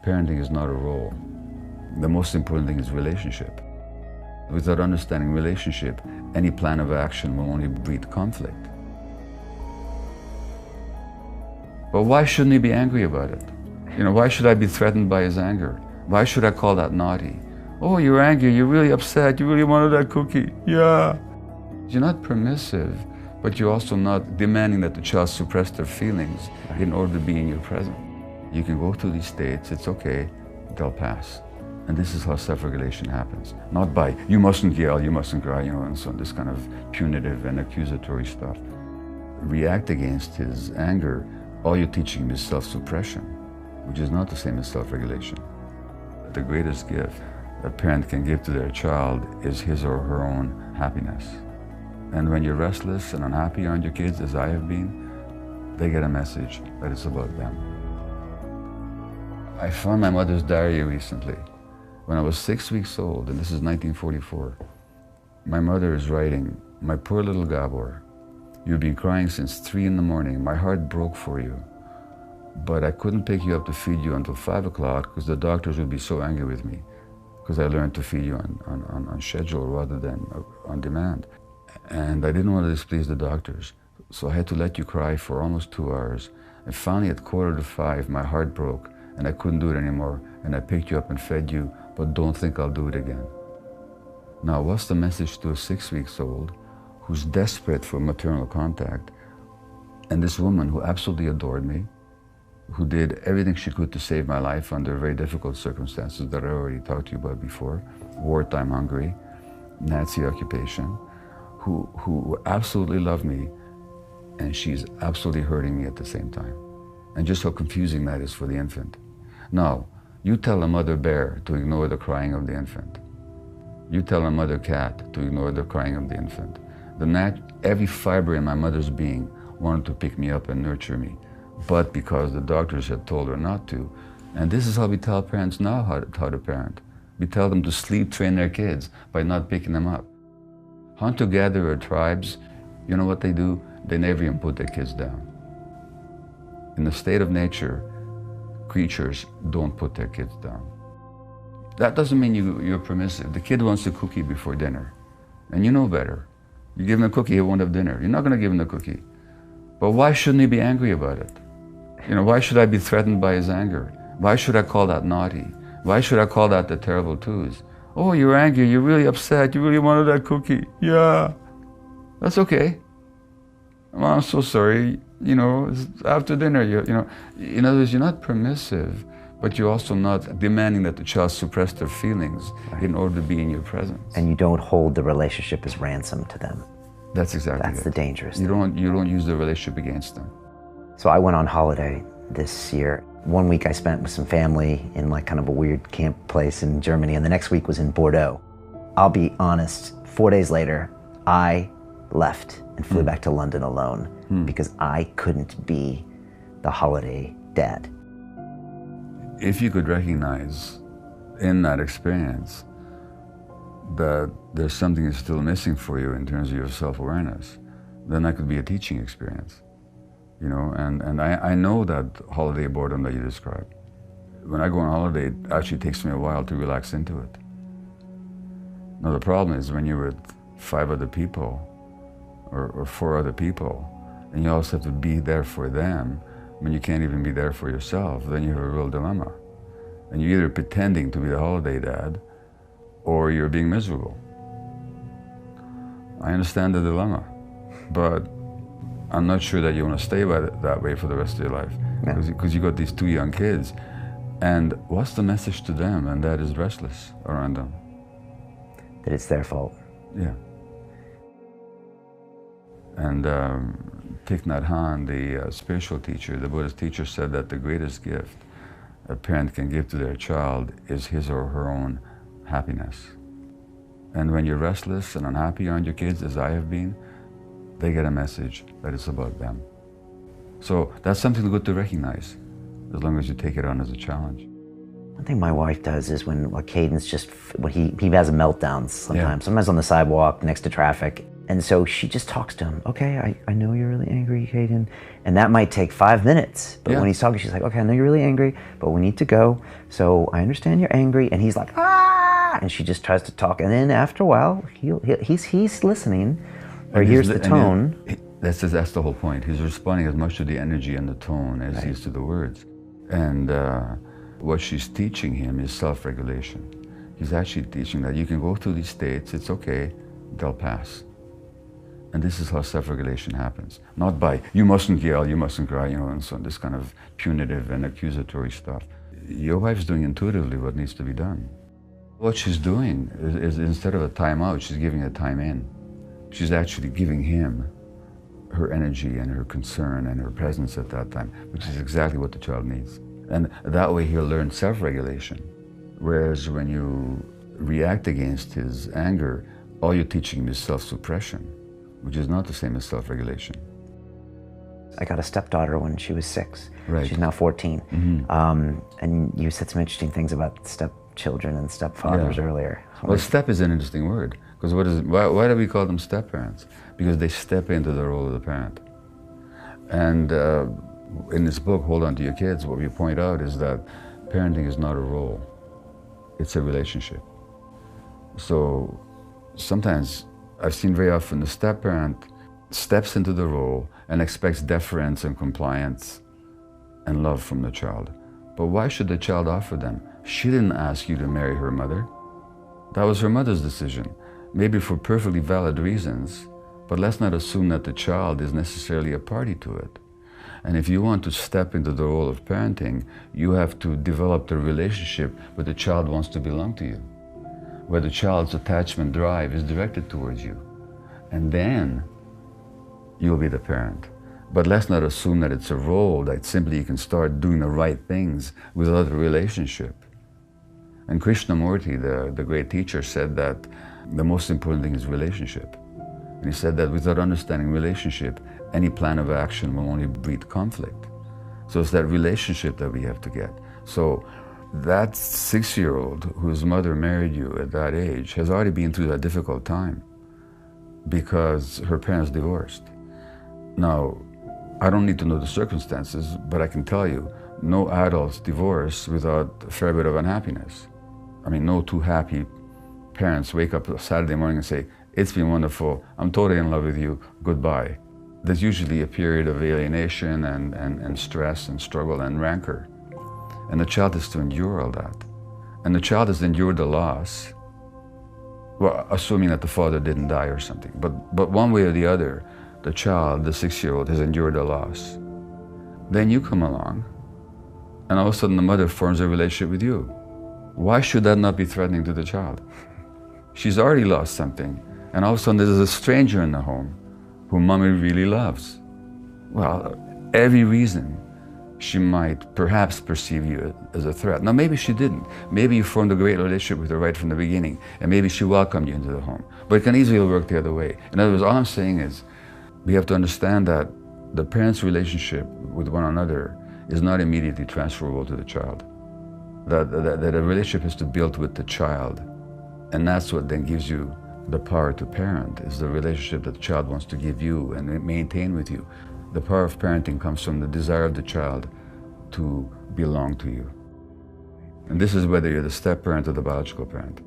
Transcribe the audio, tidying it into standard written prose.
Parenting is not a role. The most important thing is relationship. Without understanding relationship, any plan of action will only breed conflict. But why shouldn't he be angry about it? Why should I be threatened by his anger? Why should I call that naughty? Oh, you're angry, you're really upset, you really wanted that cookie. Yeah. You're not permissive, but you're also not demanding that the child suppress their feelings in order to be in your presence. You can go through these states, it's okay, they'll pass. And this is how self-regulation happens. Not by, you mustn't yell, you mustn't cry, and so on, this kind of punitive and accusatory stuff. React against his anger, all you're teaching him is self-suppression, which is not the same as self-regulation. The greatest gift a parent can give to their child is his or her own happiness. And when you're restless and unhappy around your kids, as I have been, they get a message that it's about them. I found my mother's diary recently. When I was 6 weeks old, and this is 1944, my mother is writing, "My poor little Gabor, you've been crying since 3 in the morning. My heart broke for you. But I couldn't pick you up to feed you until 5 o'clock because the doctors would be so angry with me because I learned to feed you on schedule rather than on demand. And I didn't want to displease the doctors, so I had to let you cry for almost 2 hours. And finally at 4:45, my heart broke and I couldn't do it anymore, and I picked you up and fed you, but don't think I'll do it again." Now, what's the message to a 6 weeks old who's desperate for maternal contact, and this woman who absolutely adored me, who did everything she could to save my life under very difficult circumstances that I already talked to you about before, wartime Hungary, Nazi occupation, who absolutely loved me, and she's absolutely hurting me at the same time. And just how confusing that is for the infant. Now, you tell a mother bear to ignore the crying of the infant. You tell a mother cat to ignore the crying of the infant. Every fiber in my mother's being wanted to pick me up and nurture me, but because the doctors had told her not to. And this is how we tell parents now how to parent. We tell them to sleep train their kids by not picking them up. Hunter-gatherer tribes, you know what they do? They never even put their kids down. In the state of nature, creatures don't put their kids down. That doesn't mean you're permissive. The kid wants a cookie before dinner, and you know better. You give him a cookie, he won't have dinner. You're not going to give him the cookie. But why shouldn't he be angry about it? Why should I be threatened by his anger? Why should I call that naughty? Why should I call that the terrible twos? Oh, you're angry, you're really upset, you really wanted that cookie. Yeah. That's okay. Well, I'm so sorry. It's after dinner, in other words, you're not permissive, but you're also not demanding that the child suppress their feelings in order to be in your presence. And you don't hold the relationship as ransom to them. That's exactly it. That's the dangerous thing. thing. You don't use the relationship against them. So I went on holiday this year. 1 week I spent with some family in kind of a weird camp place in Germany, and the next week was in Bordeaux. I'll be honest, 4 days later, I left and flew back to London alone because I couldn't be the holiday dad. If you could recognize in that experience that there's something that's still missing for you in terms of your self-awareness, then that could be a teaching experience. And I know that holiday boredom that you described. When I go on holiday, it actually takes me a while to relax into it. Now the problem is when you're with 5 other people or 4 other people, and you also have to be there for them when you can't even be there for yourself, then you have a real dilemma. And you're either pretending to be the holiday dad, or you're being miserable. I understand the dilemma, but I'm not sure that you want to stay that way for the rest of your life, because you got these 2 young kids, and what's the message to them? And that is restless around them. That it's their fault. Yeah. And Thich Nhat Hanh, the spiritual teacher, the Buddhist teacher, said that the greatest gift a parent can give to their child is his or her own happiness. And when you're restless and unhappy around your kids, as I have been, they get a message that it's about them. So that's something good to recognize, as long as you take it on as a challenge. One thing my wife does is when Caden's he has meltdowns sometimes, sometimes on the sidewalk next to traffic. And so she just talks to him. Okay, I know you're really angry, Caden. And that might take 5 minutes. But when he's talking, she's like, okay, I know you're really angry, but we need to go. So I understand you're angry. And he's like, ah! And she just tries to talk. And then after a while, he's listening, or hears the tone. That's the whole point. He's responding as much to the energy and the tone as he is to the words. And what she's teaching him is self-regulation. He's actually teaching that you can go through these states, it's okay, they'll pass. And this is how self-regulation happens. Not by, you mustn't yell, you mustn't cry, and so on, this kind of punitive and accusatory stuff. Your wife's doing intuitively what needs to be done. What she's doing is instead of a time out, she's giving a time in. She's actually giving him her energy and her concern and her presence at that time, which is exactly what the child needs. And that way he'll learn self-regulation. Whereas when you react against his anger, all you're teaching him is self-suppression, which is not the same as self-regulation. I got a stepdaughter when she was 6. Right. She's now 14. Mm-hmm. And you said some interesting things about stepchildren and stepfathers earlier. Well, step is an interesting word, because why do we call them step-parents? Because they step into the role of the parent. And in this book, Hold On to Your Kids, what we point out is that parenting is not a role, it's a relationship. So sometimes, I've seen very often the step-parent steps into the role and expects deference and compliance and love from the child. But why should the child offer them? She didn't ask you to marry her mother. That was her mother's decision, maybe for perfectly valid reasons, but let's not assume that the child is necessarily a party to it. And if you want to step into the role of parenting, you have to develop the relationship where the child wants to belong to you, where the child's attachment drive is directed towards you. And then you'll be the parent. But let's not assume that it's a role, that simply you can start doing the right things without a relationship. And Krishnamurti, the great teacher, said that the most important thing is relationship. And he said that without understanding relationship, any plan of action will only breed conflict. So it's that relationship that we have to get. So that 6-year-old whose mother married you at that age has already been through that difficult time because her parents divorced. Now, I don't need to know the circumstances, but I can tell you, no adults divorce without a fair bit of unhappiness. I mean, no two happy parents wake up Saturday morning and say, it's been wonderful, I'm totally in love with you, goodbye. There's usually a period of alienation and stress and struggle and rancor. And the child has to endure all that. And the child has endured the loss, well, assuming that the father didn't die or something. But one way or the other, the child, the 6-year-old, has endured the loss. Then you come along, and all of a sudden the mother forms a relationship with you. Why should that not be threatening to the child? She's already lost something, and all of a sudden there's a stranger in the home whom mommy really loves. Well, every reason she might perhaps perceive you as a threat. Now, maybe she didn't. Maybe you formed a great relationship with her right from the beginning, and maybe she welcomed you into the home. But it can easily work the other way. In other words, all I'm saying is, we have to understand that the parents' relationship with one another is not immediately transferable to the child. That a relationship has to be built with the child. And that's what then gives you the power to parent, is the relationship that the child wants to give you and maintain with you. The power of parenting comes from the desire of the child to belong to you. And this is whether you're the step parent or the biological parent.